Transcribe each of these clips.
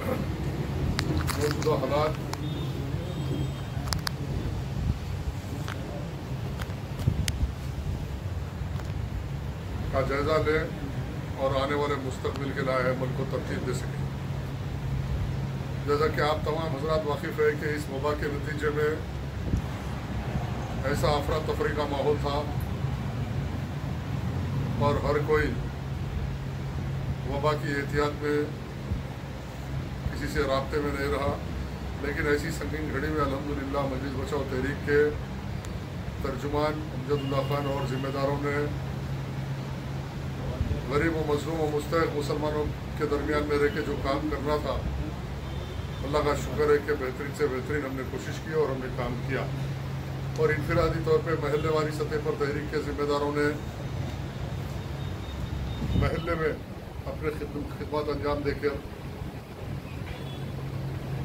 मौजूदा हालात का जायजा लें और आने वाले मुस्तकबिल के लिए मुल्क को तरतीब दे सकें। जैसा कि आप तमाम हजरात वाकिफ़ है कि इस वबा के नतीजे में ऐसा अफरा तफरी का माहौल था और हर कोई वबा की एहतियात में किसी से राब्ते में नहीं रहा। लेकिन ऐसी संगीन घड़ी में अल्हम्दुलिल्लाह मजलिस बचाओ तहरीक के तर्जुमान अमजदुल्लाह खान और ज़िम्मेदारों ने गरीब व मजलूम व मुस्तहक़ मुसलमानों के दरमियान में रह के जो काम करना था, अल्लाह का शुक्र है कि बेहतरीन से बेहतरीन हमने कोशिश की और हमने काम किया। और इनफरादी तौर पर महल्लेवारी सतह पर तहरीक के ज़िम्मेदारों ने महल्ले में अपने खिदमत अंजाम देकर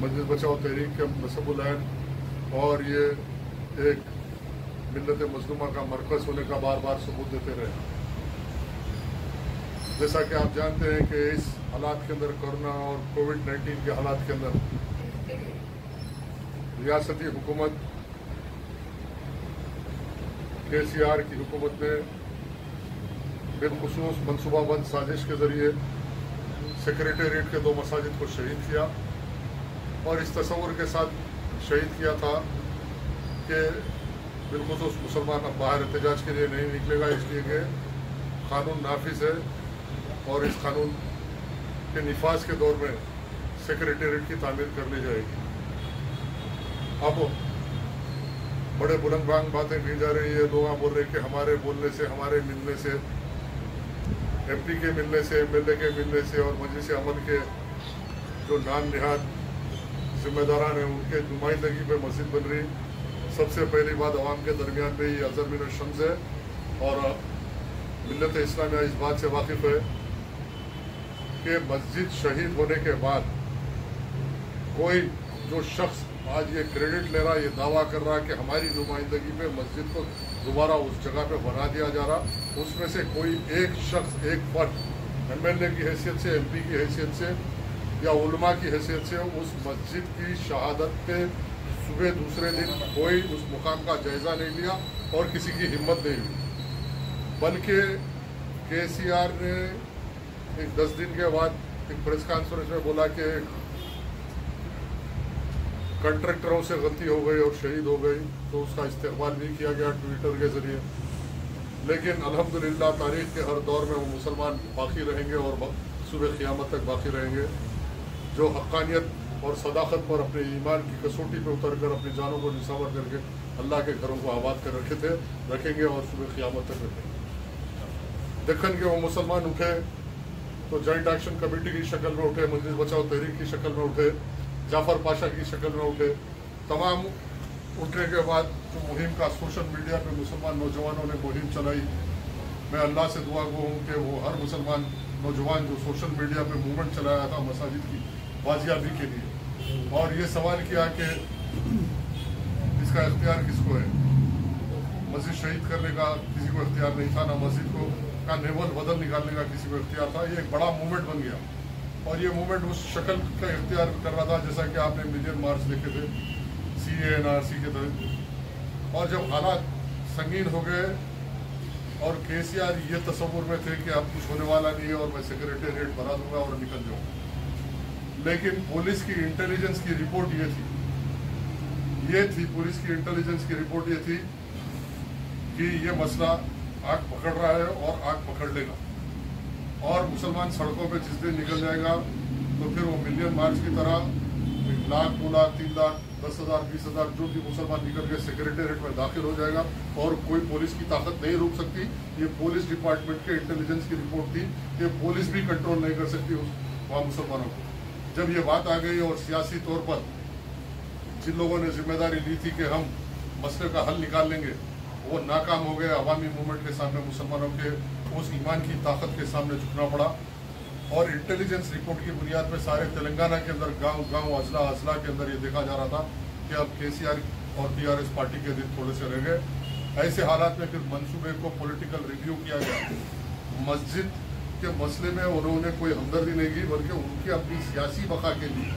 मजलिस बचाओ तहरीक के नसबुल ऐन और ये एक मिल्लत मज़लूमा का मरकज़ होने का बार बार सबूत देते रहे। जैसा कि आप जानते हैं कि इस हालात के अंदर कोरोना और कोविड-19 के हालात के अंदर रियासती हुकूमत KCR की हुकूमत ने बिलखुसूस मनसूबाबंद साजिश के ज़रिए सेक्रेटेरिएट के 2 मसाजिद को शहीद किया और इस तस्वुर के साथ शहीद किया था कि बिलखुसूस मुसलमान अब बाहर एहतजाज के लिए नहीं निकलेगा, इसलिए कि कानून नाफिज है और इस कानून के निफाज के दौर में सेक्रेटेरिएट की तामीर कर ली जाएगी। अब बड़े बुलंद बातें की जा रही है, लोग बोल रहे हैं कि हमारे बोलने से, हमारे मिलने से, MP के मिलने से, MLA के मिलने से और मजलिस अमल के जो नाम निहाद जिम्मेदारान हैं उनके नुमाइंदगी पे मस्जिद बन रही। सबसे पहली बात अवाम के दरमियान में ये अज़र मिन शम्स है और मिल्लत इस्लामिया इस बात से वाकिफ़ है कि मस्जिद शहीद होने के बाद कोई जो शख्स आज ये क्रेडिट ले रहा, ये दावा कर रहा कि हमारी नुमाइंदगी में मस्जिद को दोबारा उस जगह पे बना दिया जा रहा, उसमें से कोई एक शख्स, एक फर्द MLA की हैसियत से, MP की हैसियत से या उलमा की हैसियत से उस मस्जिद की शहादत पे सुबह दूसरे दिन कोई उस मुकाम का जायज़ा नहीं लिया और किसी की हिम्मत नहीं हुई, बल्कि KCR ने एक 10 दिन के बाद एक प्रेस कॉन्फ्रेंस में बोला कि कंट्रैक्टरों से गलती हो गई और शहीद हो गई, तो उसका इस्तेमाल भी किया गया ट्विटर के ज़रिए। लेकिन अल्हम्दुलिल्लाह तारीख़ के हर दौर में वो मुसलमान बाकी रहेंगे और सुबह क़ियामत तक बाकी रहेंगे जो हक़ानियत और सदाकत पर अपने ईमान की कसौटी पर उतर कर अपनी जानों को निसावर करके अल्लाह के घरों को आबाद कर रखेंगे और सुबह क़ियामत तक रखेंगे। दक्कन के वो मुसलमान उठे तो जॉइंट एक्शन कमेटी की शक्ल में उठे, मजलिस बचाओ तहरीक की शक्ल में उठे, जाफर पाशा की शक्ल में उठे। तमाम उठने के बाद जो मुहिम का सोशल मीडिया पे मुसलमान नौजवानों ने मुहिम चलाई, मैं अल्लाह से दुआ गो हूँ कि वो हर मुसलमान नौजवान जो सोशल मीडिया पे मूवमेंट चलाया था मसाजिद की बाजियाबी के लिए, और ये सवाल किया कि इसका इख्तियार किसको है। मस्जिद शहीद करने का किसी को इख्तियार नहीं था, ना मस्जिद को का नेवल बदल निकालने का किसी को इख्तियार था। ये एक बड़ा मूवमेंट बन गया और ये मूवमेंट उस शक्ल का इख्तियार कर रहा था जैसा कि आपने मिलियन मार्च देखे थे CA NRC के तहत। और जब हालात संगीन हो गए और KCR ये तस्वुर में थे कि अब कुछ होने वाला नहीं है और मैं सेक्रेटेरिएट बना दूंगा और निकल जाऊंगा, लेकिन पुलिस की इंटेलिजेंस की रिपोर्ट ये थी पुलिस की इंटेलिजेंस की रिपोर्ट ये थी कि ये मसला आग पकड़ रहा है और आग पकड़ लेगा और मुसलमान सड़कों पे जिस दिन निकल जाएगा तो फिर वो मिलियन मार्च की तरह 1 लाख, 2 लाख, 3 लाख, 10,000, 20,000 जो भी मुसलमान निकल के सेक्रेटेरिएट में दाखिल हो जाएगा और कोई पुलिस की ताकत नहीं रोक सकती। ये पुलिस डिपार्टमेंट के इंटेलिजेंस की रिपोर्ट थी कि पुलिस भी कंट्रोल नहीं कर सकती वहाँ मुसलमानों को। जब ये बात आ गई और सियासी तौर पर जिन लोगों ने जिम्मेदारी ली थी कि हम मसले का हल निकाल लेंगे, वो नाकाम हो गए। अवामी मूवमेंट के सामने मुसलमानों के उस ईमान की ताकत के सामने झुकना पड़ा और इंटेलिजेंस रिपोर्ट की बुनियाद पर सारे तेलंगाना के अंदर गांव अजला के अंदर ये देखा जा रहा था कि अब KCR और TRS पार्टी के दिन थोड़े से रह गए। ऐसे हालात में फिर मंसूबे को पॉलिटिकल रिव्यू किया गया, मस्जिद के मसले में उन्होंने कोई हमदर्दी नहीं की, बल्कि उनकी अपनी सियासी बका के लिए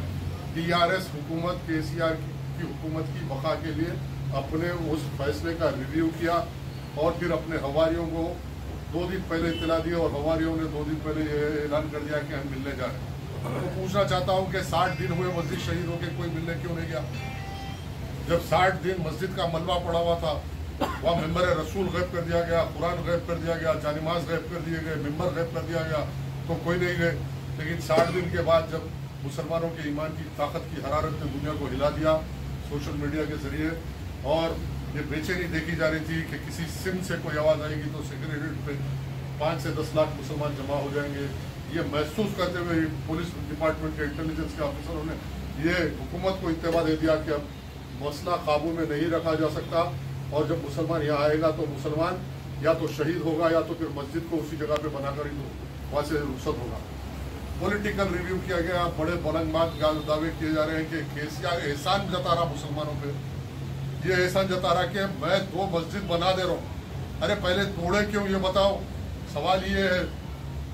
टीआरएस हुकूमत, केसीआर की हुकूमत की बका के लिए अपने उस फैसले का रिव्यू किया और फिर अपने हवारियों को 2 दिन पहले इत्तला दी और हवारियों ने 2 दिन पहले ये ऐलान कर दिया कि हम मिलने जा रहे हैं। तो पूछना चाहता हूँ कि 60 दिन हुए मस्जिद शहीद होकर कोई मिलने क्यों नहीं गया? जब 60 दिन मस्जिद का मलबा पड़ा हुआ था, वहाँ मेंबर रसूल गैब कर दिया गया, कुरान गैब कर दिया गया, जानिमाज गैब कर दिए गए, मेंबर गैब कर दिया गया, तो कोई नहीं गए। लेकिन 60 दिन के बाद जब मुसलमानों के ईमान की ताकत की हरारत ने दुनिया को हिला दिया सोशल मीडिया के जरिए, और ये बेचैनी देखी जा रही थी कि किसी सिंध से कोई आवाज़ आएगी तो सेक्रेटरीट पे 5 से 10 लाख मुसलमान जमा हो जाएंगे। ये महसूस करते हुए पुलिस डिपार्टमेंट के इंटेलिजेंस के ऑफिसरों ने ये हुकूमत को इत्तेफा दे दिया कि अब मसला काबू में नहीं रखा जा सकता, और जब मुसलमान यहाँ आएगा तो मुसलमान या तो शहीद होगा या तो फिर मस्जिद को उसी जगह पे बनाकर ही वहाँ से रुखसत होगा। पॉलिटिकल रिव्यू किया गया, बड़े बुलंदबाज दावे किए जा रहे हैं कि केसीआर एहसान जता रहा मुसलमानों पे, ये एहसान जता रहा कि मैं 2 मस्जिद बना दे रहा हूँ। अरे पहले तोड़े क्यों ये बताओ। सवाल ये है,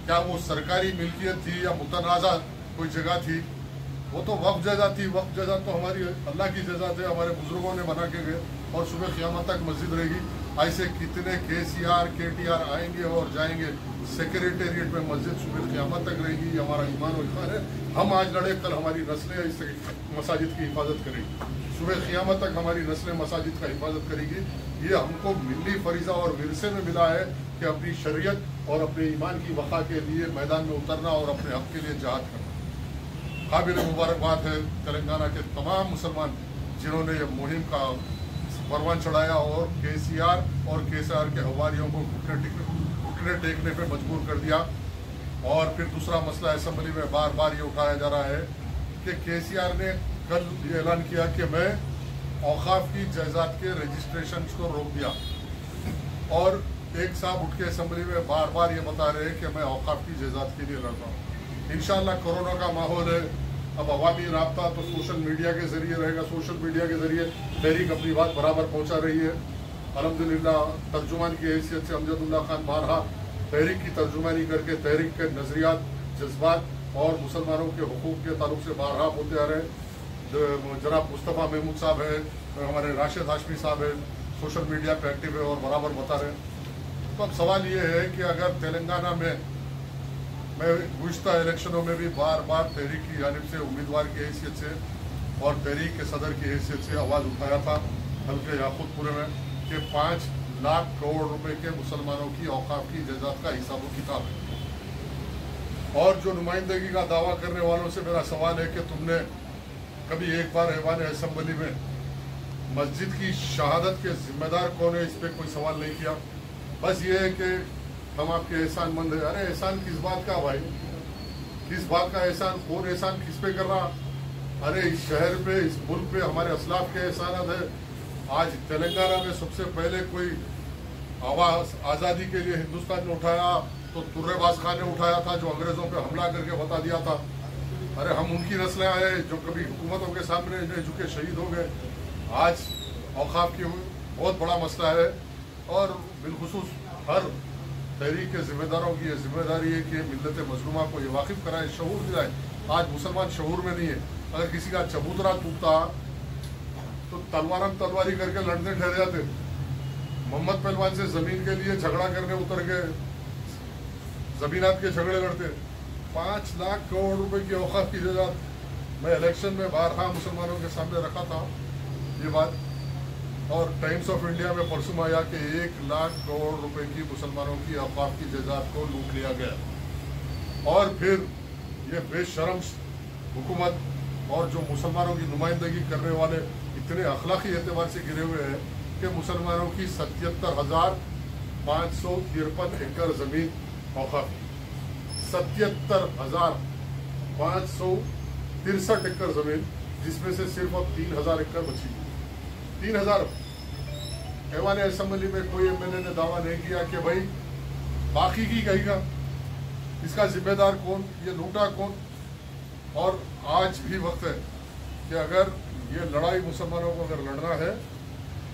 क्या वो सरकारी मिल्कियत थी या मुतनाज़ा कोई जगह थी? वो तो वक्फ जगह थी। वक्फ जगह तो हमारी अल्लाह की जगह थे, हमारे बुजुर्गों ने बना के गए, और सुबह क़यामत तक मस्जिद रहेगी। ऐसे कितने केसीआर केटीआर आएंगे और जाएंगे, सेक्रेटेरिएट में मस्जिद सुबह क़यामत तक रहेगी। हमारा ईमान और इफ़ान है, हम आज लड़े, कल हमारी नस्लें इस मसाजिद की हिफाजत करेगी, सुबह क़यामत तक हमारी नस्लें मसाजिद का हिफाजत करेगी। ये हमको मिली फरीज़ा और विरसे में मिला है कि अपनी शरीयत और अपने ईमान की वक़ा के लिए मैदान में उतरना और अपने हक़ के लिए जहाद करना। काबिल मुबारकबाद है तेलंगाना के तमाम मुसलमान जिन्होंने ये मुहिम का परवान चढ़ाया और केसीआर और केसीआर के हवारियों को घुटने टेकने पे मजबूर कर दिया। और फिर दूसरा मसला असेंबली में बार बार ये उठाया जा रहा है कि केसीआर ने कल ये ऐलान किया कि मैं औकाफ की जायदाद के रजिस्ट्रेशन को रोक दिया, और एक साहब उठ के असेंबली में बार बार ये बता रहे हैं कि मैं औकाफ की जायदाद के लिए लड़ रहा हूँ। इंशाअल्लाह कोरोना का माहौल है, अब अवामी राब्ता तो सोशल मीडिया के जरिए रहेगा। सोशल मीडिया के जरिए तहरीक अपनी बात बराबर पहुंचा रही है। अल्हम्दुलिल्लाह तर्जुमान की हैसियत से अमजदुल्ला खान बारहा तहरीक की तर्जुमानी करके तहरीक के नज़रियात, जज्बात और मुसलमानों के हुकूक के ताल्लुक से बारहा बोलते आ रहे हैं। जनाब मुस्तफ़ा महमूद साहब है, हमारे राशिद हाशमी साहब है, सोशल मीडिया पे एक्टिव है और बराबर बता रहे हैं। तो अब सवाल ये है कि अगर तेलंगाना में मैं गुज़श्ता इलेक्शनों में भी बार बार तहरीक की जानिब से उम्मीदवार की हैसियत से और तहरीक के सदर की हैसियत से आवाज़ उठाया था हल्के याकूतपुर में कि 5 लाख करोड़ रुपए के मुसलमानों की औकाफ की जायदाद का हिसाब किताब है। और जो नुमाइंदगी का दावा करने वालों से मेरा सवाल है कि तुमने कभी एक बार ऐवान असेंबली में मस्जिद की शहादत के जिम्मेदार कौन है इस पर कोई सवाल नहीं किया। बस ये है कि हम आपके एहसानमंद है। अरे एहसान किस बात का भाई, किस बात का एहसान? कौन एहसान किस पे कर रहा? अरे इस शहर पे, इस मुल्क पे हमारे असलाफ के एहसानात है। आज तेलंगाना में सबसे पहले कोई आवाज़ आज़ादी के लिए हिंदुस्तान ने उठाया तो तुर्रेबाज खान ने उठाया था, जो अंग्रेज़ों पे हमला करके बता दिया था। अरे हम उनकी नस्लें आए जो कभी हुकूमतों के सामने नहीं झुके, शहीद हो गए। आज औकाफ की बहुत बड़ा मसला है, और बिलखुसूस हर तहरीक के जिम्मेदारों की ये जिम्मेदारी है कि मिल्लत मजलूमा को ये वाकिफ कराए, शऊर दिलाए। आज मुसलमान शऊर में नहीं है। अगर किसी का चबूतरा टूटता तो तलवारी करके लड़ने ठहर जाते। मोहम्मद पहलवान से जमीन के लिए झगड़ा करने उतर के जमीनात के झगड़े लड़ते। 5 लाख करोड़ रुपए की औकाफ की जायदाद, मैं इलेक्शन में बारहा मुसलमानों के सामने रखा था ये बात, और टाइम्स ऑफ इंडिया में परसों आया कि 1 लाख करोड़ रुपए की मुसलमानों की औकाफ की जायदाद को लूट लिया गया। और फिर ये बेशरम हुकूमत और जो मुसलमानों की नुमाइंदगी करने वाले इतने अखलाकी एतबार से गिरे हुए हैं कि मुसलमानों की 77,553 एकड़ ज़मीन औकाफ, 77,563 एकड़ ज़मीन, जिसमें से सिर्फ अब 3,000 एकड़ बची। 3,000। ऐवान असेंबली में कोई एमएलए ने दावा नहीं किया कि भाई बाकी की कहेगा, इसका जिम्मेदार कौन, ये लूटा कौन। और आज भी वक्त है कि अगर ये लड़ाई मुसलमानों को अगर लड़ना है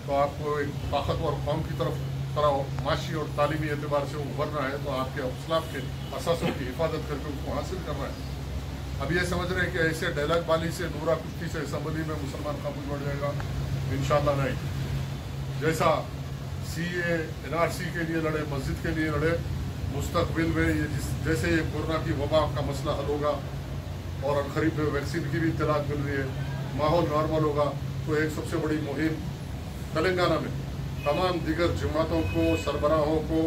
तो आपको एक ताकतवर कौम की तरफ तरह माशी और तालीमी एतबार से उभरना है तो आपके अखलाक के असासों की हिफाजत करके उसको हासिल करना है। अब ये समझ रहे हैं कि ऐसे डायलॉग बाली से नूरा कुश्ती से असम्बली में मुसलमान काबू बढ़ जाएगा, इंशाल्लाह नहीं। जैसा CA NRC के लिए लड़े, मस्जिद के लिए लड़े, मुस्तकबिल में ये जैसे ये कोरोना की वबा का मसला हल होगा और करीब में वैक्सीन की भी इत्तलात मिल रही है, माहौल नॉर्मल होगा, तो एक सबसे बड़ी मुहिम तेलंगाना में तमाम दिगर जमातों को, सरबराहों को,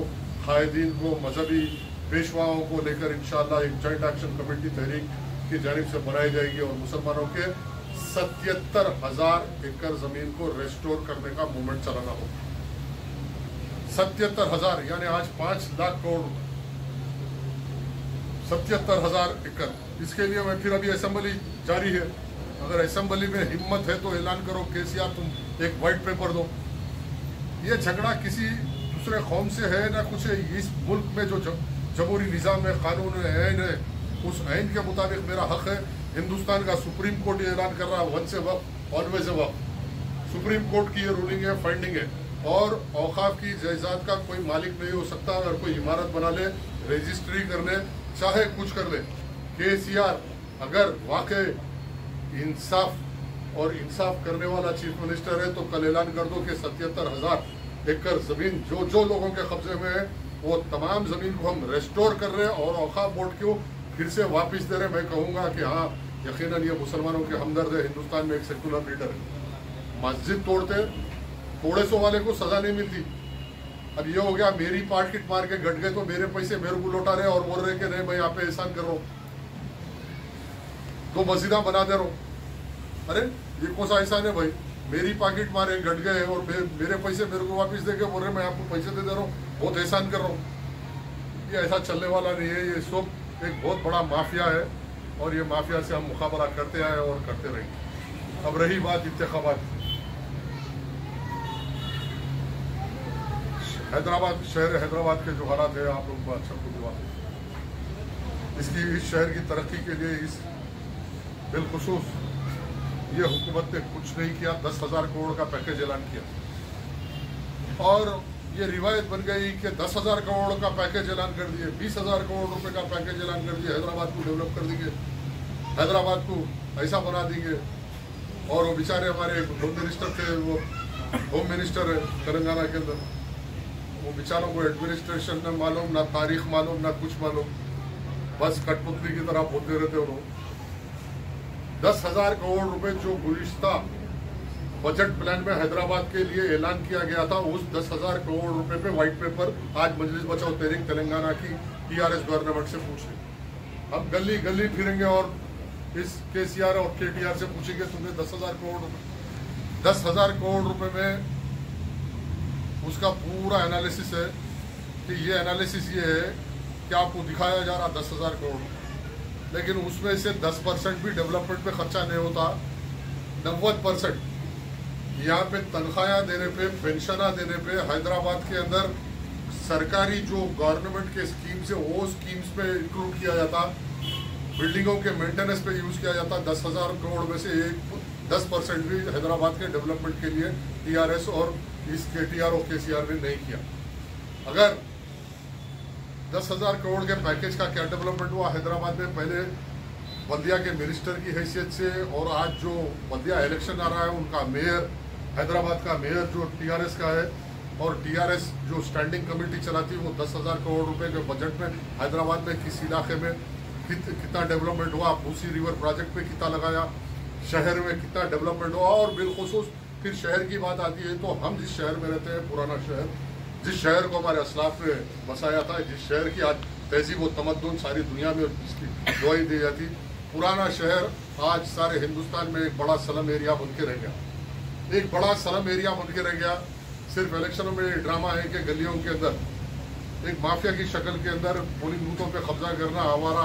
कायदीन को, मजहबी पेशवाओं को लेकर इंशाअल्लाह एक जॉइंट एक्शन कमेटी तहरीक की जानिब से बनाई जाएगी और मुसलमानों के 77,000 एकड़ जमीन को रेस्टोर करने का मूवमेंट चलाना होगा। 77,000 यानी आज 5 लाख करोड़, 77,000 एकड़। इसके लिए मैं फिर अभी असेंबली जारी है, अगर असेंबली में हिम्मत है तो ऐलान करो केसीआर तुम एक वाइट पेपर दो। ये झगड़ा किसी दूसरे कौम से है ना कुछ है, इस मुल्क में जो जमहूरी निज़ाम में कानून है, उस आइन के मुताबिक मेरा हक है। हिंदुस्तान का सुप्रीम कोर्ट ये ऐलान कर रहा है वन से वक्त ऑलवेज ए वक्त। सुप्रीम कोर्ट की ये रूलिंग है, फाइंडिंग है। और औकाफ की जायदाद का कोई मालिक नहीं हो सकता। अगर कोई इमारत बना ले, रजिस्ट्री कर ले, चाहे कुछ कर ले, केसीआर अगर वाकई इंसाफ और इंसाफ करने वाला चीफ मिनिस्टर है तो कल ऐलान कर दो कि 77,000 एकड़ जमीन जो लोगों के कब्जे में है वो तमाम जमीन को हम रेस्टोर कर रहे हैं और औकाफ बोर्ड को फिर से वापस दे रहे। मैं कहूँगा कि हाँ, यकीनन ये मुसलमानों के हमदर्द है। हिंदुस्तान में एक सेकुलर लीडर है, मस्जिद तोड़े सो वाले को सजा नहीं मिलती। अब ये हो गया मेरी पार्ट मार के घट गए तो मेरे पैसे मेरे को लौटा रहे और बोल रहे कि नहीं मैं यहाँ पे एहसान कर रहा हूँ, तो मस्जिदा बना दे रहा हूँ। अरे ये कौन सा एहसान है भाई? मेरी पॉकेट मारे घट गए और मेरे पैसे मेरे को वापस देके बोल रहे मैं आपको पैसे दे रहा हूँ, बहुत एहसान कर रहा हूँ। ये ऐसा चलने वाला नहीं है। ये सब एक बहुत बड़ा माफिया है और ये माफिया से हम मुकाबला करते आए और करते रहेंगे। अब रही बात इंतखाबात, शहर हैदराबाद के जो हालात है आप लोगों को अच्छा बुझवा, इस शहर की तरक्की के लिए इस बिलखुसूस ये हुकूमत ने कुछ नहीं किया। 10,000 करोड़ का पैकेज ऐलान किया और ये रिवायत बन गई कि 10,000 करोड़ का पैकेज ऐलान कर दिए, 20,000 करोड़ रुपए का पैकेज ऐलान कर दिए, हैदराबाद को डेवलप कर देंगे, हैदराबाद को ऐसा बना देंगे। और वो बेचारे हमारे होम मिनिस्टर थे, वो होम मिनिस्टर है तेलंगाना के अंदर, वो बेचारों को एडमिनिस्ट्रेशन न मालूम, ना तारीख मालूम, ना कुछ मालूम, बस कठपुतली की तरह बोलते रहते उन्होंने। 10,000 करोड़ रुपए जो गुज़िश्ता बजट प्लान में हैदराबाद के लिए ऐलान किया गया था, उस 10,000 करोड़ रुपए पे व्हाइट पेपर आज मजलिस बचाओ तहरीक तेलंगाना की TRS गवर्नमेंट से पूछे। हम गली गली फिरेंगे और इस केसीआर और KTR से पूछेंगे तुमने 10,000 करोड़ रुपए, 10,000 करोड़ रुपए में उसका पूरा एनालिसिस है कि ये एनालिसिस ये है कि आपको दिखाया जा रहा 10,000 करोड़, लेकिन उसमें से 10% भी डेवलपमेंट पे खर्चा नहीं होता। 90% यहाँ पे तनख्वाह देने पे, पेंशना देने पे, हैदराबाद के अंदर सरकारी जो गवर्नमेंट के स्कीम्स है वो स्कीम्स पे इंक्लूड किया जाता, बिल्डिंगों के मेंटेनेंस पे यूज किया जाता। 10,000 करोड़ में से 10% भी हैदराबाद के डेवलपमेंट के लिए TRS और इस KTR और KCR ने नहीं किया। अगर 10,000 करोड़ के पैकेज का क्या डेवलपमेंट हुआ हैदराबाद में, पहले बल्दिया के मिनिस्टर की हैसियत से, और आज जो बल्दिया इलेक्शन आ रहा है उनका मेयर, हैदराबाद का मेयर जो TRS का है, और TRS जो स्टैंडिंग कमेटी चलाती है, वो 10,000 करोड़ रुपए के बजट में हैदराबाद में किस इलाके में कितना डेवलपमेंट हुआ, मूसी रिवर प्रोजेक्ट पे कितना लगाया, शहर में कितना डेवलपमेंट हुआ। और बिलखुसूस फिर शहर की बात आती है तो हम जिस शहर में रहते हैं, पुराना शहर, जिस शहर को हमारे असलाफ ने बसाया था, जिस शहर की आज तहजीब व तमद्दुन सारी दुनिया में इसकी गवाही दी जाती, पुराना शहर आज सारे हिंदुस्तान में एक बड़ा स्लम एरिया बन के रह गया, एक बड़ा स्लम एरिया बन के रह गया। सिर्फ इलेक्शनों में ड्रामा है कि गलियों के अंदर एक माफिया की शक्ल के अंदर पोलिंग बूथों पे कब्जा करना, हमारा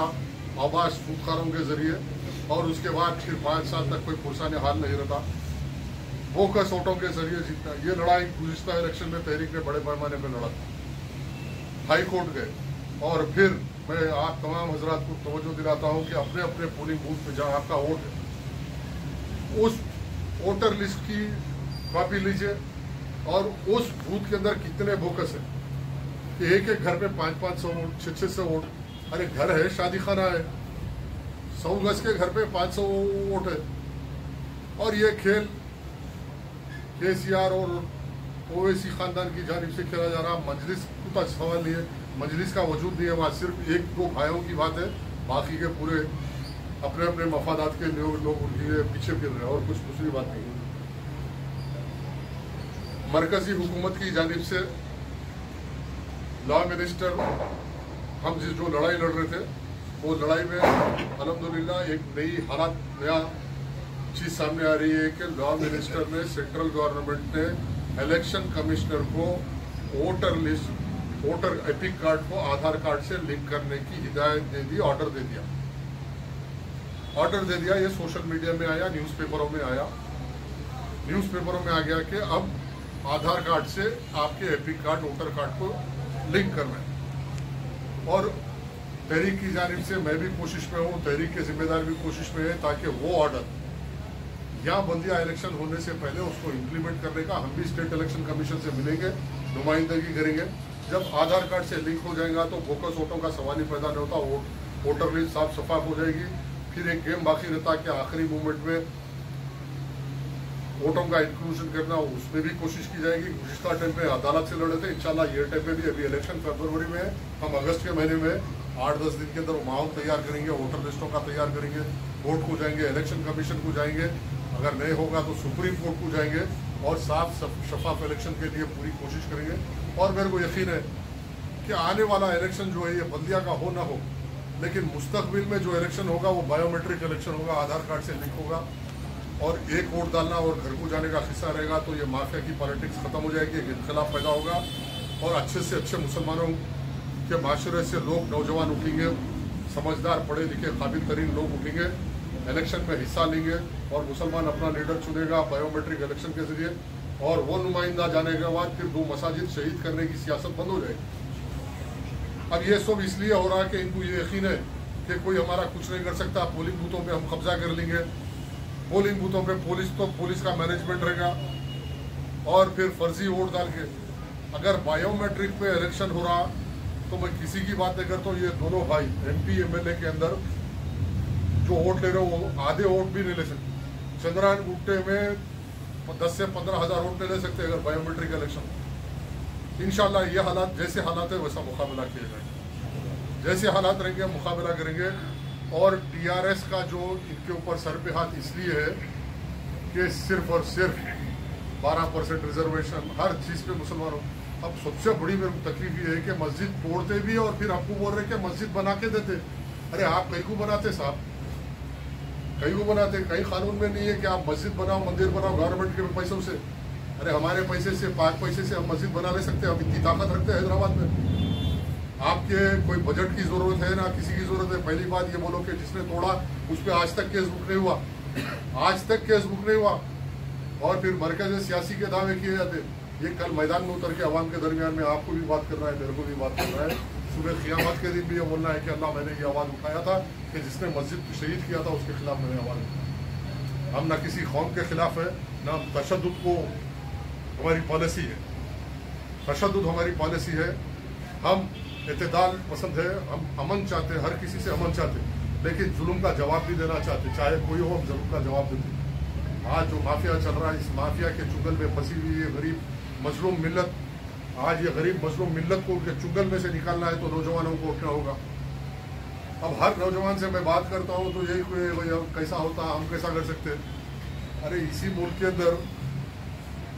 आवाज सूदखारों के जरिए, और उसके बाद फिर 5 साल तक कोई पुरसाने हाल नहीं रहता, बोकस वोटों के जरिए जीतना। ये लड़ाई गुज़िश्ता इलेक्शन में तहरीक ने बड़े पैमाने पर लड़ा, हाई कोर्ट गए। और फिर मैं आप तमाम हजरात को तवज्जो दिलाता हूँ कि अपने अपने पोलिंग बूथ पे जहाँ आपका वोट है, उस वोटर लिस्ट की कॉपी लीजिए, और उस बूथ के अंदर कितने बोकस है कि एक एक घर पे 500-500 वोट, 600 वोट। अरे घर है, शादी खाना है, 100 गज के घर पे 500 वोट है। और ये खेल केसीआर और ओवैसी खानदान की जानिब से खेला जा रहा। मजलिस का सवाल नहीं है, मजलिस का वजूद नहीं है वहाँ, सिर्फ एक दो भाइयों की बात है, बाकी के पूरे अपने अपने मफादात के लोग उनके पीछे फिर रहे हैं और कुछ दूसरी बात नहीं है। मरकजी हुकूमत की जानिब से लॉ मिनिस्टर, हम जो लड़ाई लड़ रहे थे वो लड़ाई में अल्हम्दुलिल्लाह एक नई हालात, नया चीज सामने आ रही है कि लॉ मिनिस्टर ने, सेंट्रल गवर्नमेंट ने इलेक्शन कमिश्नर को voter list, voter epic card को आधार कार्ड से लिंक करने की हिदायत दे दी, ऑर्डर दे दिया। ये सोशल मीडिया में आया, न्यूज़पेपरों में आया, न्यूज़पेपरों में आ गया कि अब आधार कार्ड से आपके एपिक कार्ड, वोटर कार्ड को लिंक करना है। और तहरीक की जानिब से मैं भी कोशिश में हूँ, तहरीक के जिम्मेदार भी कोशिश में है, ताकि वो ऑर्डर यहाँ बल्दिया इलेक्शन होने से पहले उसको इम्प्लीमेंट करने का हम भी स्टेट इलेक्शन कमीशन से मिलेंगे, नुमाइंदगी करेंगे। जब आधार कार्ड से लिंक हो जाएगा तो बोकस वोटों का सवाल ही पैदा नहीं होता, वोटर लिस्ट साफ शफाफ हो जाएगी। फिर एक गेम बाकी रहता कि आखिरी मूवमेंट में वोटों का इंक्लूजन करना, उसमें भी कोशिश की जाएगी। गुज़िश्ता टाइम पे अदालत से लड़े थे, इंशाल्लाह ये टाइम पे भी, अभी इलेक्शन फरवरी में है, हम अगस्त के महीने में 8-10 दिन के अंदर माहौल तैयार करेंगे, वोटर लिस्टों का तैयार करेंगे, कोर्ट को जाएंगे, इलेक्शन कमीशन को जाएंगे, अगर नहीं होगा तो सुप्रीम कोर्ट को जाएंगे और साफ शफाफ इलेक्शन के लिए पूरी कोशिश करेंगे। और मेरे को यकीन है कि आने वाला इलेक्शन जो है ये बल्दिया का हो ना हो, लेकिन मुस्तकबिल में जो इलेक्शन होगा वो बायोमेट्रिक इलेक्शन होगा, आधार कार्ड से लिंक होगा और एक वोट डालना और घर को जाने का हिस्सा रहेगा। तो ये माफिया की पॉलिटिक्स खत्म हो जाएगी, एक इनकलाब पैदा होगा और अच्छे से अच्छे मुसलमानों के माशरे से लोग, नौजवान उठेंगे, समझदार पढ़े लिखे काबिल तरीन लोग उठेंगे, इलेक्शन में हिस्सा लेंगे और मुसलमान अपना लीडर चुनेगा बायोमेट्रिक इलेक्शन के जरिए। और वो नुमाइंदा जाने के बाद फिर 2 मसाजिद शहीद करने की सियासत बंद हो जाएगी। अब ये सब इसलिए हो रहा है कि इनको ये यकीन है कि कोई हमारा कुछ नहीं कर सकता, पोलिंग बूथों पे हम कब्जा कर लेंगे, पोलिंग बूथों पे पुलिस का मैनेजमेंट रहेगा और फिर फर्जी वोट डाल के अगर बायोमेट्रिक पे इलेक्शन हो रहा तो मैं किसी की बात नहीं करता हूँ। ये दोनों भाई MP MLA के अंदर जो वोट ले रहे हो वो आधे वोट भी नहीं ले सकते। चंद्रयान गुट्टे में 10 से 15 हज़ार वोट नहीं ले सकते अगर बायोमेट्रिक इलेक्शन। इंशाल्लाह ये हालात, जैसे हालात है वैसा मुकाबला किया जाएगा, जैसे हालात रहेंगे मुकाबला करेंगे। और TRS का जो इनके ऊपर सर पे हाथ इसलिए है कि सिर्फ और सिर्फ 12% रिजर्वेशन हर चीज़ पे मुसलमानों। अब सबसे बड़ी मेरे को तकलीफ ये है कि मस्जिद तोड़ते भी और फिर आपको बोल रहे कि मस्जिद बना के देते। अरे आप कहीं को बनाते साहब, कहीं को बनाते, कहीं कानून में नहीं है कि आप मस्जिद बनाओ, मंदिर बनाओ गवर्नमेंट के पैसों से। अरे हमारे पैसे से, पाक पैसे से हम मस्जिद बना ले सकते हैं, हम इतनी ताकत रखते हैं हैदराबाद में। आपके कोई बजट की जरूरत है ना किसी की जरूरत है। पहली बात ये बोलो कि जिसने तोड़ा उस पर आज तक केस बुक नहीं हुआ, आज तक केस बुक नहीं हुआ। और फिर मरकज सियासी के दावे किए जाते। ये कल मैदान में उतर के अवाम के दरमियान में आपको भी बात करना है, मेरे को भी बात करना है, सुबह क़ियामत के दिन भी ये बोलना है कि अल्लाह मैंने ये आवाज़ उठाया था कि जिसने मस्जिद को शहीद किया था उसके खिलाफ मैंने आवाज़ उठाई। हम ना किसी कौम के खिलाफ है, ना तशद्दुद को हमारी पॉलिसी है, तशद्दुद हमारी पॉलिसी है। हम इत्तेदाल पसंद है, हम अमन चाहते हैं, हर किसी से अमन चाहते हैं, लेकिन जुल्म का जवाब भी देना चाहते, चाहे कोई हो हम जुल्म का जवाब देते। आज जो माफिया चल रहा है, इस माफिया के चुंगल में फंसी हुई है गरीब मजलूम मिल्लत। आज ये गरीब मजलूम मिल्लत को उनके चुंगल में से निकालना है तो नौजवानों को उठना होगा। अब हर नौजवान से मैं बात करता हूँ तो यही कोई कैसा होता, हम कैसा कर सकते। अरे इसी मुल्क के अंदर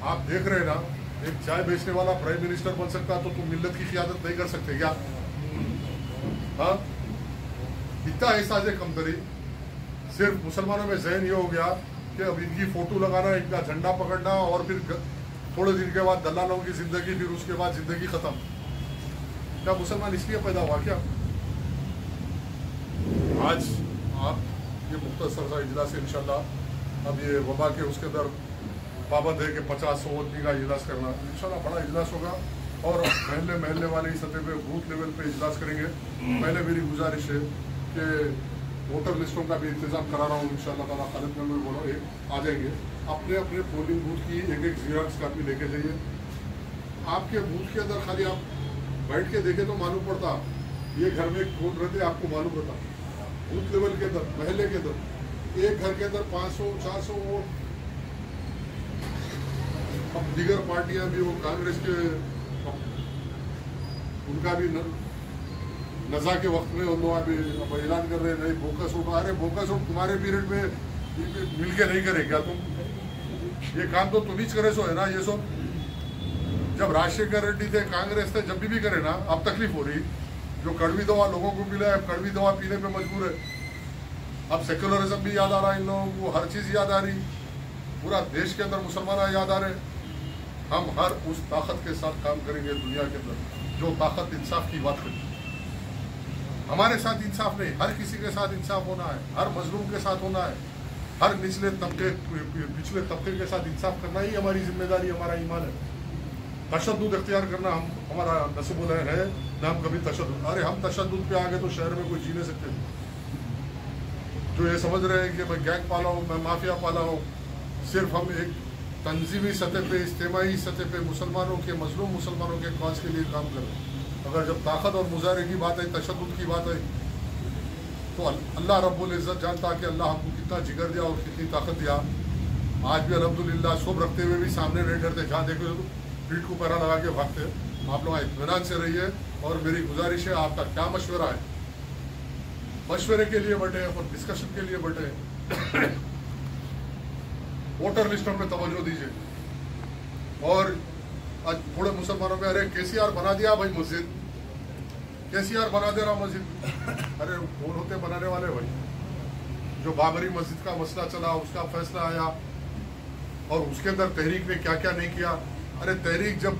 आप देख रहे हैं ना, एक चाय बेचने वाला प्राइम मिनिस्टर बन सकता तो तुम मिल्लत की क़ियादत नहीं कर सकते क्या? हाँ, इतना एहसास है कमतरी। सिर्फ मुसलमानों में जहन ये हो गया कि अब इनकी फोटो लगाना, इनका झंडा पकड़ना और फिर थोड़े दिन के बाद दलालों की जिंदगी, फिर उसके बाद जिंदगी खत्म। क्या मुसलमान इसलिए पैदा हुआ क्या? आज आप ये मुख्तसर सा इजलास इंशाल्लाह, अब ये वबा के उसके अंदर पाबंद है कि 50-100 आदमी का इजलास करना, इंशाल्लाह बड़ा इजलास होगा और महल्ले वाली सतह पे, बूथ लेवल पे इजलास करेंगे। पहले मेरी गुजारिश है कि वोटर लिस्टों का भी इंतजाम करा रहा हूँ इंशाल्लाह ताला। खालिद में बोलो एक आ जाएंगे, अपने अपने पोलिंग बूथ की एक जीरोक्स कापी लेके जाइए। आपके बूथ के अंदर खाली आप बैठ के देखे तो मालूम पड़ता ये घर में कौन रहते, आपको मालूम रहता। बूथ लेवल के अंदर, महल्ले के अंदर एक घर के अंदर 500-400 वोट। अब दीगर पार्टियां भी, वो कांग्रेस के, उनका भी नजा के वक्त में उन लोग अभी ऐलान कर रहे हैं नहीं बोकस उठा। अरे बोकस उठ तुम्हारे पीरियड में मिलके नहीं करे क्या तुम? ये काम तो तुम ही करे सो है ना। ये सब जब राजशेखर रेड्डी थे, कांग्रेस थे, जब भी करे ना, अब तकलीफ हो रही। जो कड़वी दवा लोगों को मिला है, कड़वी दवा पीने पे मजबूर है। अब सेक्युलरिज्म भी याद आ रहा है इन लोगों को, हर चीज याद आ रही, पूरा देश के अंदर मुसलमान याद आ रहे। हम हर उस ताकत के साथ काम करेंगे दुनिया के अंदर जो ताकत इंसाफ की बात करती है। हमारे साथ इंसाफ नहीं, हर किसी के साथ इंसाफ होना है, हर मजलूम के साथ होना है, हर निचले तबके पिछले तबके के साथ इंसाफ करना ही हमारी जिम्मेदारी, हमारा ईमान है। तशद्दुद इख्तियार करना हमारा नसीब है ना, हम कभी तशद्दुद, अरे हम तशद्दुद पे आ गए तो शहर में कोई जी नहीं सकते। जो ये समझ रहे हैं कि मैं गैंग पाला हूँ, मैं माफिया पाला हूँ, सिर्फ हम एक तंजीमी सतह पे, इज्तिमाई सतह पे मुसलमानों के, मजलूम मुसलमानों के कौज के लिए काम कर रहे हैं। अगर जब ताकत और मुजाहरे की बात आई, तशद्दुद की बात आई, तो अल्लाह रब्बुल इज़्ज़त जानता कि अल्लाह हमको कितना जिगर दिया और कितनी ताकत दिया। आज भी अल्हम्दुलिल्लाह सब रखते हुए भी सामने नहीं डरते, जहाँ देखो तो पीठ को पैरा लगा के भागते। आप लोग इत्मीनान से रहिए और मेरी गुजारिश है, आपका क्या मशवरा है, मशवरे के लिए बैठे और डिस्कशन के लिए बैठे। वोटर लिस्टों में तवज्जो दीजिए। और आज थोड़े मुसलमानों में, अरे केसीआर बना दिया भाई मस्जिद, केसीआर बना दे रहा मस्जिद। अरे कौन होते बनाने वाले भाई? जो बाबरी मस्जिद का मसला चला, उसका फैसला आया और उसके अंदर तहरीक ने क्या क्या नहीं किया। अरे तहरीक जब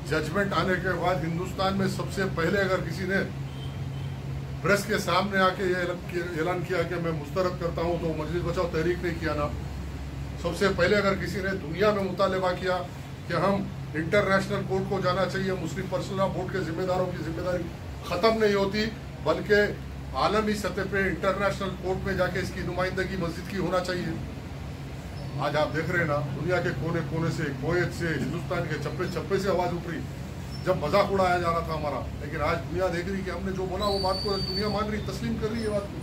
जजमेंट आने के बाद हिंदुस्तान में सबसे पहले अगर किसी ने प्रेस के सामने आके ये ऐलान किया कि मैं मुस्तरद करता हूं, तो मजलिस बचाओ तहरीक नहीं किया ना। सबसे पहले अगर किसी ने दुनिया में मुतालबा किया कि हम इंटरनेशनल कोर्ट को जाना चाहिए, मुस्लिम पर्सनल लॉ बोर्ड के जिम्मेदारों की जिम्मेदारी खत्म नहीं होती, बल्कि आलमी सतह पे इंटरनेशनल कोर्ट में जाके इसकी नुमाइंदगी मस्जिद की होना चाहिए। आज आप देख रहे हैं ना, दुनिया के कोने कोने से, कुवैत से, हिंदुस्तान के चप्पे चप्पे से आवाज उठ रही, जब मजाक उड़ाया जा रहा था हमारा। लेकिन आज दुनिया देख रही कि हमने जो बोला वो बात को दुनिया मान रही, तस्लीम कर रही है बात को।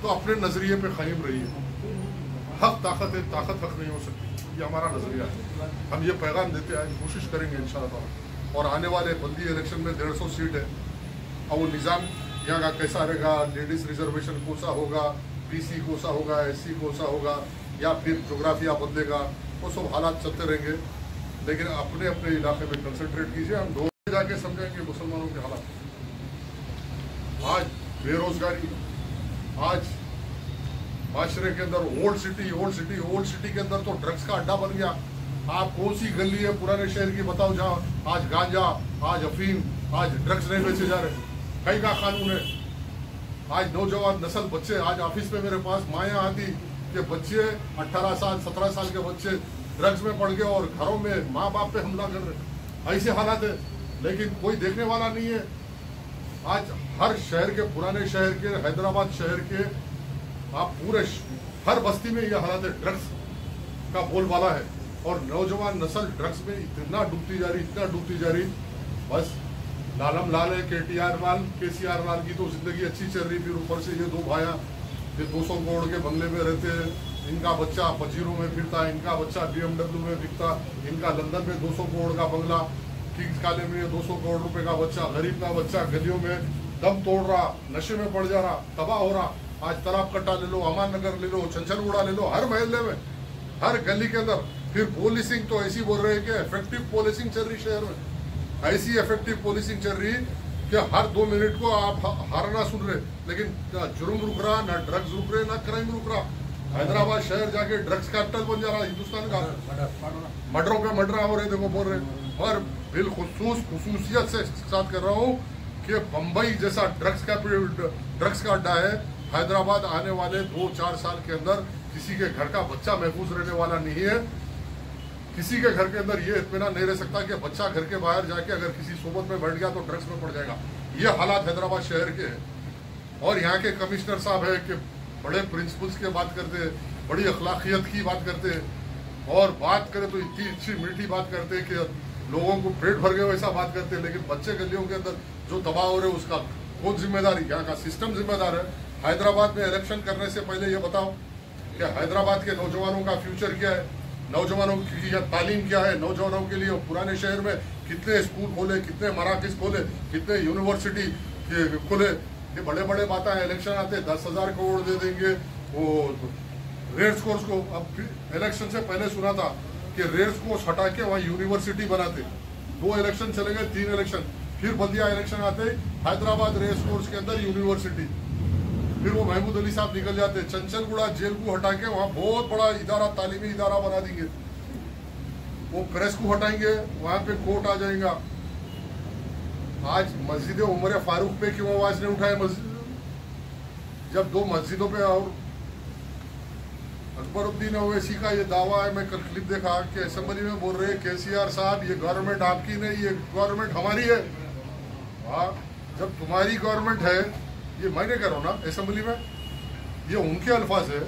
तो अपने नजरिए पे कायम रहिए। हक ताकत है, ताकत हक नहीं हो सकती, ये हमारा नजरिया है। हम ये पैगाम देते हैं, कोशिश करेंगे इंशाअल्लाह। और आने वाले बल्दी इलेक्शन में 150 सीट है, और वो निज़ाम यहाँ का कैसा रहेगा, लेडीज रिजर्वेशन कोसा होगा, BC कोसा होगा, SC कोसा होगा, या फिर जोग्राफिया बदलेगा, वो सब हालात चलते रहेंगे। लेकिन अपने अपने इलाके में कंसंट्रेट कीजिए। हम दो जाके समझेंगे मुसलमानों के हालात। आज बेरोजगारी, आज माशरे के अंदर ओल्ड सिटी के अंदर तो ड्रग्स का अड्डा बन गया। आप कौन सी गली है पुराने शहर की बताओ जहाँ आज गांजा, आज अफीम, आज ड्रग्स नहीं बेचे जा रहे? कहीं का कानून है? आज नौजवान नस्ल बच्चे, आज ऑफिस में मेरे पास माया आती कि बच्चे 18 साल 17 साल के बच्चे ड्रग्स में पड़ गए और घरों में माँ बाप पे हमला कर रहे। ऐसे हालात है, लेकिन कोई देखने वाला नहीं है। आज हर शहर के, पुराने शहर के, हैदराबाद शहर के, आप पूरे हर बस्ती में यह हालात है, ड्रग्स का बोलबाला है। और नौजवान नस्ल ड्रग्स में इतना डूबती जा रही। बस लालम लाल है, KCR लाल की तो जिंदगी अच्छी चल रही, फिर ऊपर से ये दो भाया ये 200 करोड़ के बंगले में रहते हैं, इनका बच्चा पजीरों में फिरता, इनका बच्चा BMW में बिकता, इनका लंदन में 200 करोड़ का बंगला, किंग्स काले में 200 करोड़ रुपए का बच्चा, गरीब का बच्चा गलियों में दम तोड़ रहा, नशे में पड़ जा रहा, तबाह हो रहा। आज तालाब कट्टा ले लो, अमान नगर ले लो, छनछनगुड़ा ले लो, हर महल्ले में, हर गली के अंदर। फिर पुलिसिंग तो ऐसी बोल रहे हैं कि इफेक्टिव पुलिसिंग चल रही शहर में, ऐसी इफेक्टिव पुलिसिंग चल रही कि हर 2 मिनट को आप हारना सुन रहे, लेकिन ना जुर्म रुक रहा, ना ड्रग्स रुक रहे, ना क्राइम रुक रहा। हैदराबाद शहर जाके ड्रग्स कैपिटल बन जा रहा है हिंदुस्तान का, मर्डरों पे मर्डर हो रहे, देखो बोल रहे। और बिलखुसूस खुसूसियत से साथ कर रहा हूँ कि बम्बई जैसा ड्रग्स का अड्डा है, हैदराबाद आने वाले 2-4 साल के अंदर किसी के घर का बच्चा महफूज रहने वाला नहीं है। किसी के घर के अंदर ये इत्मीनान नहीं रह सकता कि बच्चा घर के बाहर जाके अगर किसी सोबत में बैठ गया तो ड्रग्स में पड़ जाएगा। ये हालात हैदराबाद शहर के हैं। और यहाँ के कमिश्नर साहब है कि बड़े प्रिंसिपल्स की बात करते हैं, बड़ी अखलाकियत की बात करते हैं, और बात करें तो इतनी अच्छी मीठी बात करते हैं कि लोगों को पेट भर गए वैसा बात करते हैं, लेकिन बच्चे गलियों के अंदर जो दबाव हो रहे हैं उसका कौन जिम्मेदारी? यहाँ का सिस्टम जिम्मेदार है। हैदराबाद में इलेक्शन करने से पहले ये बताओ कि हैदराबाद के नौजवानों का फ्यूचर क्या है, नौजवानों की तालीम क्या है, नौजवानों के लिए पुराने शहर में कितने स्कूल खोले, कितने मराकज खोले, कितने यूनिवर्सिटी खोले। ये बड़े बड़े बातें हैं, इलेक्शन आते 10,000 करोड़ दे देंगे वो रेड्स कोर्स को। अब इलेक्शन से पहले सुना था कि रेड्स कोर्स हटा के वहाँ यूनिवर्सिटी बनाते। 2 इलेक्शन चले गए, 3 इलेक्शन, फिर बल्दिया इलेक्शन आते हैदराबाद रेस कोर्स के अंदर यूनिवर्सिटी। फिर वो महमूद अली साहब निकल जाते, चंचलगुड़ा जेल को हटा के वहाँ बहुत बड़ा इदारा, तालीमी इदारा बना देंगे। वो प्रेस को हटाएंगे, वहां पे कोर्ट आ जाएगा। आज मस्जिद उमर फारूक पे क्यों आवाज नहीं उठाए? जब 2 मस्जिदों पे और अकबरुद्दीन ओवैसी का ये दावा है, मैं कल क्लिप देखा कि असेंबली में बोल रहे हैं केसीआर साहब ये गवर्नमेंट आपकी नहीं, ये गवर्नमेंट हमारी है। हाँ, जब तुम्हारी गवर्नमेंट है, ये मैं नहीं कह रहा हूँ ना असेंबली में, ये उनके अल्फाज है।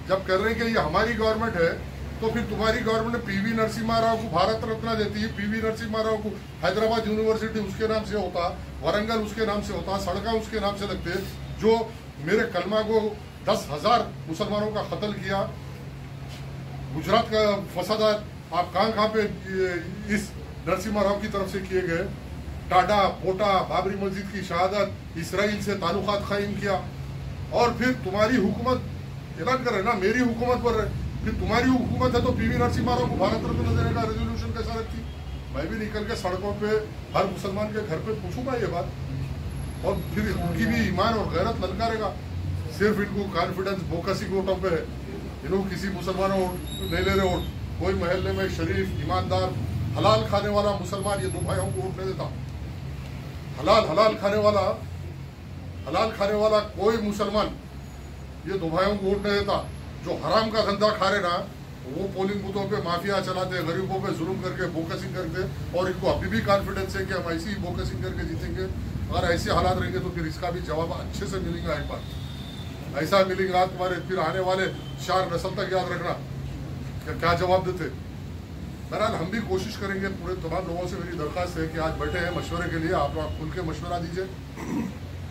जब कह रहे हैं कि ये हमारी गवर्नमेंट है, तो फिर तुम्हारी गवर्नमेंट ने पीवी नरसिम्हा राव को भारत रत्न देती है। पीवी नरसिम्हा राव को हैदराबाद यूनिवर्सिटी उसके नाम से होता, वरंगल उसके नाम से होता, सड़का उसके नाम से लगते। जो मेरे कलमा को 10,000 मुसलमानों का कत्ल किया, गुजरात का फसादात आप कहाँ पे इस नरसिम्हा राव की तरफ से किए गए। टाडा, पोटा, बाबरी मस्जिद की शहादत, इसराइल से ताल्लुकात कायम किया, और फिर तुम्हारी हुकूमत ऐलान कर रहे ना मेरी हुकूमत पर रहे। फिर तुम्हारी हुकूमत है तो पीवी नरसिम्हा राव को भारत रत्न देने का रेजोल्यूशन कैसा रखी? मैं भी निकल के सड़कों पे हर मुसलमान के घर पे पूछूंगा ये बात, और फिर उनकी भी ईमान और गैरत ललकारेगा। सिर्फ इनको कॉन्फिडेंस बोकसी वोटों पे है, इनको किसी मुसलमानों नहीं ले रहे वोट। कोई महल्ले में शरीफ, ईमानदार, हलाल खाने वाला मुसलमान ये 2 भाइयों को वोट नहीं देता। हलाल खाने वाला कोई मुसलमान ये 2 भाइयों को वोट नहीं देता। जो हराम का धंधा खा रहे ना, वो पोलिंग बूथों पे माफिया चलाते, गरीबों पे जुल्म करके बोकसिंग करते, और इनको अभी भी कॉन्फिडेंस है कि हम ऐसी ही बोकसिंग करके जीतेंगे। अगर ऐसे हालात रहेंगे तो फिर इसका भी जवाब अच्छे से मिलेगा। एक बार ऐसा मिलेगा तुम्हारे फिर आने वाले 4 नस्ल तक याद रखना क्या जवाब देते। बहरहाल हम भी कोशिश करेंगे। पूरे तमाम लोगों से मेरी दरख्वास्त है कि आज बैठे हैं मशवरे के लिए, आप लोग खुल के मशवरा दीजिए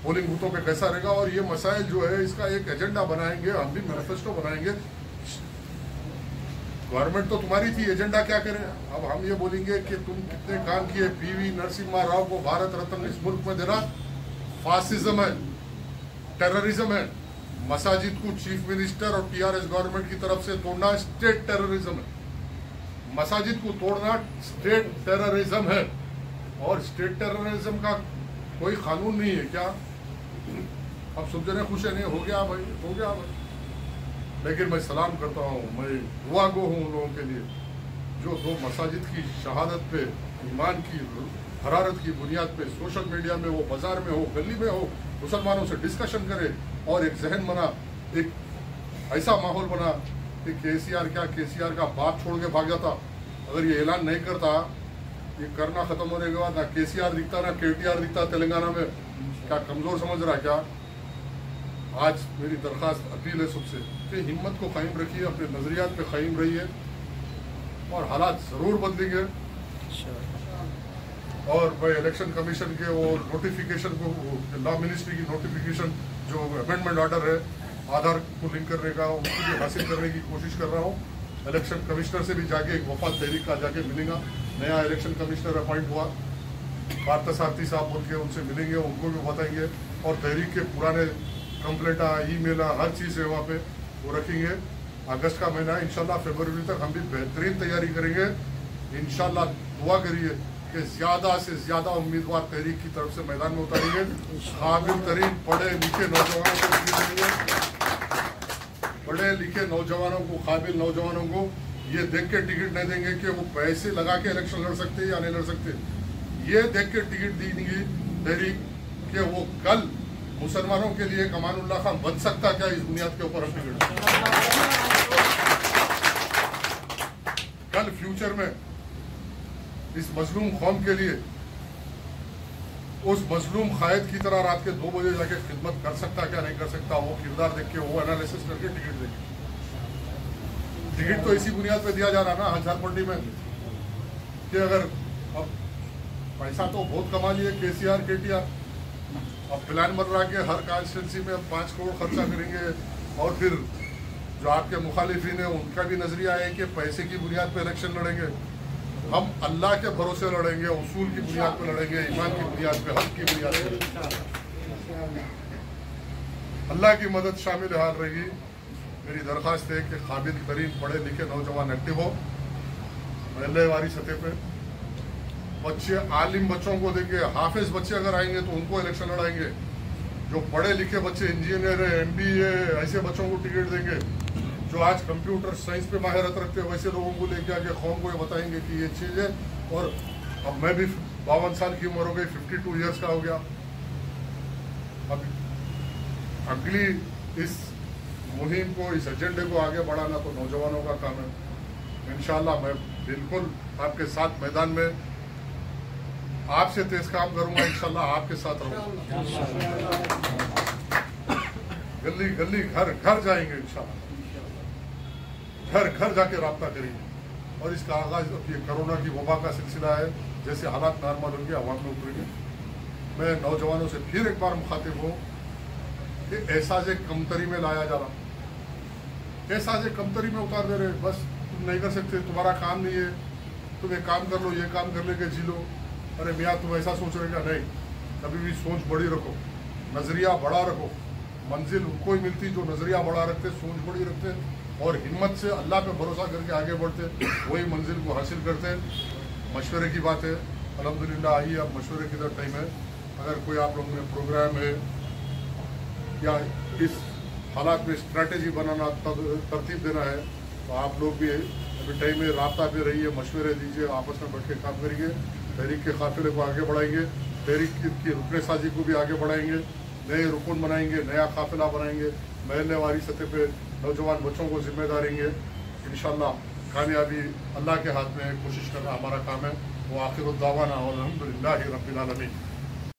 पोलिंग बूथों पे कैसा रहेगा, और ये मसाइल जो है इसका एक एजेंडा बनाएंगे, हम भी मैनिफेस्टो बनाएंगे। गवर्नमेंट तो तुम्हारी थी, एजेंडा क्या करें? अब हम ये बोलेंगे कि तुम कितने काम किए। पीवी नरसिम्हा राव को भारत रत्न इस मुल्क में देना फासिज्म है, टेररिज्म है। मसाजिद को चीफ मिनिस्टर और टीआरएस गवर्नमेंट की तरफ से तोड़ना स्टेट टेररिज्म है। मसाजिद को तोड़ना स्टेट टेररिज्म है, और स्टेट टेररिज्म का कोई कानून नहीं है क्या? अब सब जने खुश है, नहीं हो गया भाई। लेकिन मैं सलाम करता हूँ, मैं दुआ गो हूँ उन लोगों के लिए जो 2 मसाजिद की शहादत पे, ईमान की हरारत की बुनियाद पे सोशल मीडिया में हो, बाजार में हो, गली में हो, मुसलमानों से डिस्कशन करे, और एक जहन बना, एक ऐसा माहौल बना कि केसीआर का बाप छोड़ के भाग जाता। अगर ये ऐलान नहीं करता, ये करना खत्म होने के बाद ना केसीआर दिखता ना केटीआर दिखता तेलंगाना में। क्या कमजोर समझ रहा क्या? आज मेरी दरख्वास्त, अपील है सबसे कि हिम्मत को कायम रखिए, अपने नजरियात पे कायम रहिए, और हालात जरूर बदलेंगे। और मैं इलेक्शन कमीशन के वो नोटिफिकेशन को, लॉ मिनिस्ट्री की नोटिफिकेशन जो अमेंडमेंट ऑर्डर है आधार को लिंक करने का, उसको भी हासिल करने की कोशिश कर रहा हूँ। इलेक्शन कमिश्नर से भी जाके एक वफाद तहरीक का जाके मिलेगा। नया इलेक्शन कमिश्नर अपॉइंट हुआ, पार्थ सारथी साहब बोल के उनसे मिलेंगे, उनको भी बताएंगे, और तहरीक के पुराने कंप्लेंटा, ईमेल, हर चीज़ है वहाँ पे वो रखेंगे। अगस्त का महीना इंशाल्लाह, फरवरी तक हम भी बेहतरीन तैयारी करेंगे इंशाल्लाह। दुआ करिए कि ज़्यादा से ज़्यादा उम्मीदवार तहरीक की तरफ से मैदान में उतारेंगे। काबिल तरीन पढ़े लिखे नौजवानों को देंगे, पढ़े लिखे नौजवानों को, काबिल नौजवानों को ये देख के टिकट नहीं देंगे कि वो पैसे लगा के इलेक्शन लड़ सकते हैं या नहीं लड़ सकते। ये देख के टिकट देंगी तहरीक कि वो कल मुसलमानों के लिए कमानुल्लाह खान बन सकता क्या, इस बुनियाद के ऊपर हम टिकट कल फ्यूचर में इस मजलूम कौम के लिए उस मजलूम कायद की तरह रात के 2 बजे जाके खिदमत कर सकता क्या, नहीं कर सकता, वो किरदार देख के, वो एनालिसिस करके टिकट देंगे। टिकट तो इसी बुनियाद पे दिया जा रहा ना झारखंडी में कि अगर अब पैसा तो बहुत कमा लिए KCR KTR, अब प्लान बन रहा है कि हर कॉन्स्टिट्यूंसी में 5 करोड़ खर्चा करेंगे। और फिर जो आपके मुखालिफिन है उनका भी नजरिया है कि पैसे की बुनियाद पर इलेक्शन लड़ेंगे। हम अल्लाह के भरोसे लड़ेंगे, उसूल की बुनियाद पर लड़ेंगे, ईमान की बुनियाद पे, हक की बुनियाद पर। अल्लाह की मदद शामिल हाल रहेगी। मेरी दरख्वास्त है कि काबिल तरीन पढ़े लिखे नौजवान एक्टिव हो, महल्लेवारी सतह पे बच्चे, आलिम बच्चों को देंगे, हाफिज बच्चे अगर आएंगे तो उनको इलेक्शन लड़ाएंगे। जो पढ़े लिखे बच्चे, इंजीनियर है, MBA, ऐसे बच्चों को टिकट देंगे। जो आज कंप्यूटर साइंस पे माहिरत रखते हैं वैसे लोगों को लेके आके कौम को ये बताएंगे कि ये चीज़ है। और अब मैं भी 52 साल की उम्र हो गई, 52 ईयर्स का हो गया। अब अगली इस मुहिम को, इस एजेंडे को आगे बढ़ाना तो नौजवानों का काम है। इंशाल्लाह मैं बिल्कुल आपके साथ मैदान में आपसे तेज काम करूंगा, इंशाल्लाह आपके साथ रहूंगा। गली गली घर घर जाएंगे इंशाल्लाह, घर घर जाके राब्ता करेंगे। और इसका आगाज अब ये कोरोना की वबा का सिलसिला है, जैसे हालात नॉर्मल होंगे आवाम में उतरेंगे। मैं नौजवानों से फिर एक बार मुखातिब हूँ कि एहसास कमतरी में लाया जा रहा, एहसास कमतरी में उतार दे रहे। बस तुम नहीं कर सकते, तुम्हारा काम नहीं है, तुम एक काम कर लो, ये काम कर लेके जी लो। अरे मियाँ तुम ऐसा सोच रहे क्या? नहीं, कभी भी सोच बड़ी रखो, नज़रिया बड़ा रखो। मंजिल उनको ही मिलती जो नज़रिया बड़ा रखते, सोच बड़ी रखते और हिम्मत से अल्लाह पे भरोसा करके आगे बढ़ते, वही मंजिल को हासिल करते। मशवरे की बात है, अल्हम्दुलिल्लाह। आइए अब मशवरे की तरफ टाइम है। अगर कोई आप लोगों में प्रोग्राम है या इस हालात में स्ट्रैटेजी बनाना, तरतीब देना है, तो आप लोग भी अभी टाइम में राब्ता पे रहिए, मशवरे दीजिए, आपस में बैठ के काम करेंगे, तहरीक के काफिले को आगे बढ़ाएंगे, तहरीक की रुकने साजी को भी आगे बढ़ाएंगे, नए रुकन बनाएंगे, नया काफिला बनाएंगे, महल्लेवारी सतह पे नौजवान बच्चों को जिम्मेदार रहेंगे। इंशाल्लाह कामयाबी अल्लाह के हाथ में, कोशिश करना हमारा काम है। वो आखिर दावाना अल्हम्दुलिल्लाहि रब्बिल आलमीन।